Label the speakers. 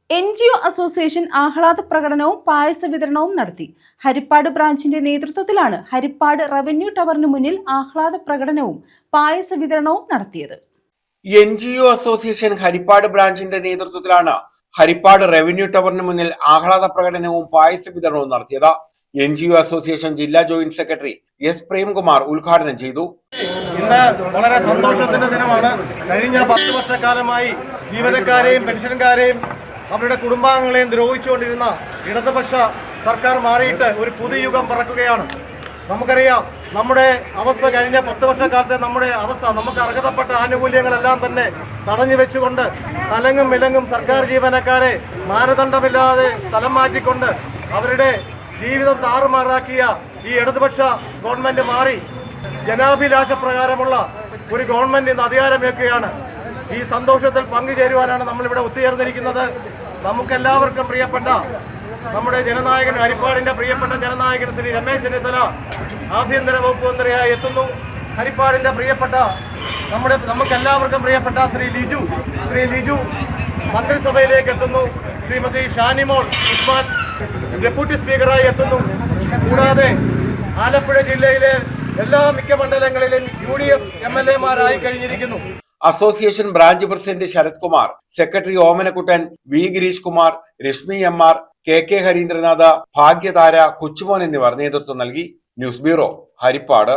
Speaker 1: NGO association ആഹ്ലാദ പ്രകടനവും പായസ വിതരണവും നടത്തി. ഹരിപ്പാട് ബ്രാഞ്ചിന്റെ നേതൃത്വത്തിലാണ് ഹരിപ്പാട് റവന്യൂ ടവറിന് മുന്നിൽ ആഹ്ലാദ പ്രകടനവും പായസ വിതരണവും നടത്തിയത്.
Speaker 2: NGO അസോസിയേഷൻ ഹരിപ്പാട് ബ്രാഞ്ചിന്റെ നേതൃത്വത്തിലാണ് ഹരിപ്പാട് റവന്യൂ ടവറിന് മുന്നിൽ ആഹ്ലാദ പ്രകടനവും പായസ വിതരണവും നടത്തിയത്. NGO അസോസിയേഷൻ ജില്ലാ ജോയിന്റ് സെക്രട്ടറി S. പ്രേംകുമാർ ഉദ്ഘാടനം ചെയ്തു.
Speaker 3: ഇന്ന് വളരെ സന്തോഷത്തിന്റെ ദിനമാണ്. കഴിഞ്ഞ 10 വർഷക്കാലമായി ജീവനക്കാരെയും പെൻഷൻകാരെയും അവരുടെ കുടുംബാംഗങ്ങളെയും ദ്രോഹിച്ചുകൊണ്ടിരുന്ന ഇടതുപക്ഷ സർക്കാർ മാറിയിട്ട് ഒരു പുതിയ യുഗം പിറക്കുകയാണ്. നമുക്കറിയാം, നമ്മുടെ അവസ്ഥ കഴിഞ്ഞ 10 വർഷക്കാലത്തെ നമ്മുടെ അവസ്ഥ, നമുക്ക് അർഹതപ്പെട്ട ആനുകൂല്യങ്ങളെല്ലാം തന്നെ തടഞ്ഞു വെച്ചുകൊണ്ട് തലങ്ങും വിലങ്ങും സർക്കാർ ജീവനക്കാരെ മാനദണ്ഡമില്ലാതെ സ്ഥലം മാറ്റിക്കൊണ്ട് അവരുടെ ജീവിതം താറുമാറാക്കിയ ഈ ഇടതുപക്ഷ ഗവൺമെന്റ് മാറി ജനാഭിലാഷ പ്രകാരമുള്ള ഒരു ഗവൺമെന്റ് ഇന്ന് അധികാരമേൽക്കുകയാണ്. ഈ സന്തോഷത്തിൽ പങ്കുചേരുവാനാണ് നമ്മളിവിടെ ഒത്തുചേർന്നിരിക്കുന്നത്. നമുക്കെല്ലാവർക്കും പ്രിയപ്പെട്ട നമ്മുടെ ജനനായകൻ, ഹരിപ്പാടിന്റെ പ്രിയപ്പെട്ട ജനനായകൻ ശ്രീ രമേശ് ചെന്നിത്തല ആഭ്യന്തര വകുപ്പ് മന്ത്രിയായി എത്തുന്നു. ഹരിപ്പാടിന്റെ പ്രിയപ്പെട്ട നമുക്കെല്ലാവർക്കും പ്രിയപ്പെട്ട ശ്രീ ലിജു മന്ത്രിസഭയിലേക്ക് എത്തുന്നു. ശ്രീമതി ഷാനിമോൾ ഉസ്മാൻ ഡെപ്യൂട്ടി സ്പീക്കറായി എത്തുന്നു. കൂടാതെ ആലപ്പുഴ ജില്ലയിലെ മിക്ക മണ്ഡലങ്ങളിലും UDF MLA-മാരായി കഴിഞ്ഞിരിക്കുന്നു.
Speaker 2: Association branch president Sarath Kumar, secretary Omanakuttan, V. Girish Kumar, Reshmi MR, KK Harindranath, Bhagyathara, Kochumon എന്നിവർ നേതൃത്വം നൽകി. News bureau, Harippad.